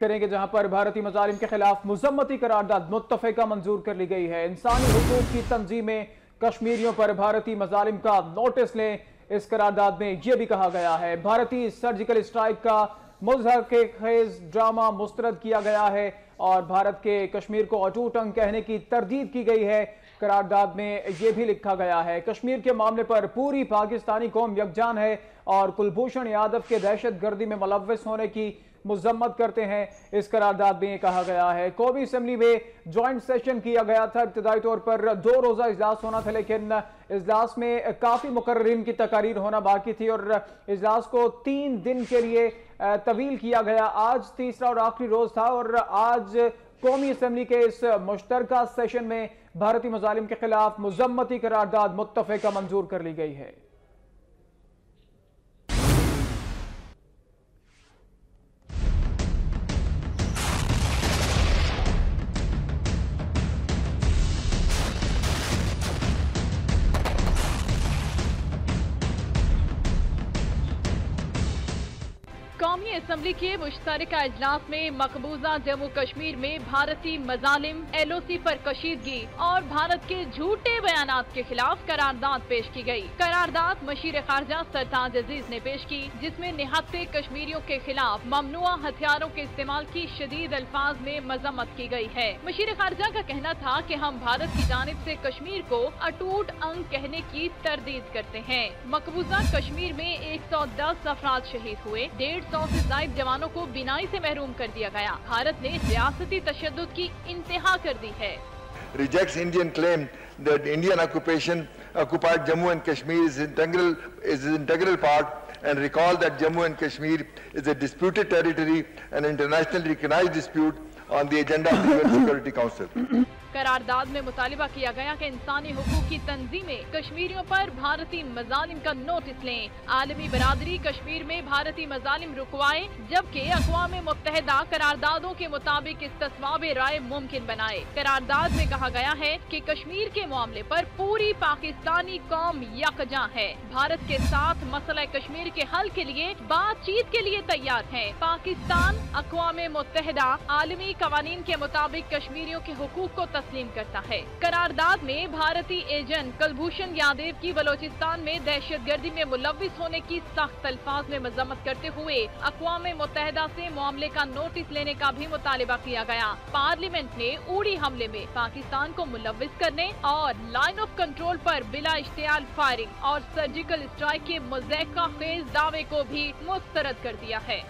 کریں گے جہاں پر بھارتی مظالم کے خلاف مذمتی قرارداد متفقہ منظور کر لی گئی ہے۔ انسانی حقوق کی تنظیمیں کشمیریوں پر بھارتی مظالم کا نوٹس لیں۔ اس قرارداد میں یہ بھی کہا گیا ہے بھارتی سرجیکل اسٹرائک کا مضحکہ خیز ڈرامہ مسترد کیا گیا ہے اور بھارت کے کشمیر کو اٹوٹ انگ کہنے کی تردید کی گئی ہے۔ قرارداد میں یہ بھی لکھا گیا ہے کشمیر کے معاملے پر پوری پاکستانی قوم یکجان ہے اور کلبھوشن یادو کے دہشت گردی میں ملوث ہونے کی مذمت کرتے ہیں۔ اس قرارداد میں یہ کہا گیا ہے قومی اسمبلی میں جوائنٹ سیشن کیا گیا تھا۔ ابتدائی طور پر 2 روزہ اجلاس ہونا تھا لیکن اجلاس میں کافی مقررین کی تقاریر ہونا باقی تھی اور اجلاس کو 3 دن کے لیے طویل کیا گیا۔ آج تیسرا اور آخری روز تھا اور آج قومی اسمبلی کے اس مشترکہ سیشن میں بھارتی مظالم کے خلاف مذمتی قرارداد متفقہ منظور کر لی گئی ہے۔ قومی اسمبلی کے مشترکہ اجلاس میں مقبوضہ جموں کشمیر میں بھارتی مظالم LOC پر کشیدگی اور بھارت کے جھوٹے بیانات کے خلاف قرارداد پیش کی گئی۔ قرارداد مشیر خارجہ سرتاج عزیز نے پیش کی جس میں نہتے کشمیریوں کے خلاف ممنوعہ ہتھیاروں کے استعمال کی شدید الفاظ میں مذمت کی گئی ہے۔ مشیر خارجہ کا کہنا تھا کہ ہم بھارت کی جانب سے کشمیر کو اٹوٹ انگ کہنے کی تردید کرتے ہیں۔ مقبوضہ کشمیر میں 110 افراد شہید ہوئے، 150 سے زائد جوانوں کو بینائی سے محروم کر دیا گیا۔ بھارت نے ریاستی تشدد کی انتہا کر دی ہے۔ Rejects Indian claim that Indian occupied Jammu and Kashmir is an integral part and recall that Jammu and Kashmir is a disputed territory and internationally recognized dispute on the agenda of the UN Security Council. قرارداد میں مطالبہ کیا گیا کہ انسانی حقوق کی تنظیمیں کشمیریوں پر بھارتی مظالم کا نوٹس لیں۔ عالمی برادری کشمیر میں بھارتی مظالم رکوائے جبکہ اقوام متحدہ قراردادوں کے مطابق استصواب رائے ممکن بنائے۔ قرارداد میں کہا گیا ہے کہ کشمیر کے معاملے پر پوری پاکستانی قوم یکجاں ہے، بھارت کے ساتھ مسئلہ کشمیر کے حل کے لیے بات چیت کے لیے تیار ہے۔ پاکستان اقوام متحدہ عالمی قوانین کے مطابق کشمیریوں کے حقوق کو تسلیم کرتا ہے۔ قرارداد میں بھارتی ایجنٹ کلبھوشن یادو کی بلوچستان میں دہشت گردی میں ملوث ہونے کی سخت الفاظ میں مذمت کرتے ہوئے اقوام متحدہ سے معاملے کا نوٹس لینے کا بھی مطالبہ کیا گیا۔ پارلیمنٹ نے اوڑی حملے میں پاکستان کو ملوث کرنے اور لائن آف کنٹرول پر بلا اشتعال فائرنگ اور سرجیکل اسٹرائک کے مضحکہ خیز دعوے کو بھی مسترد کر دیا ہے۔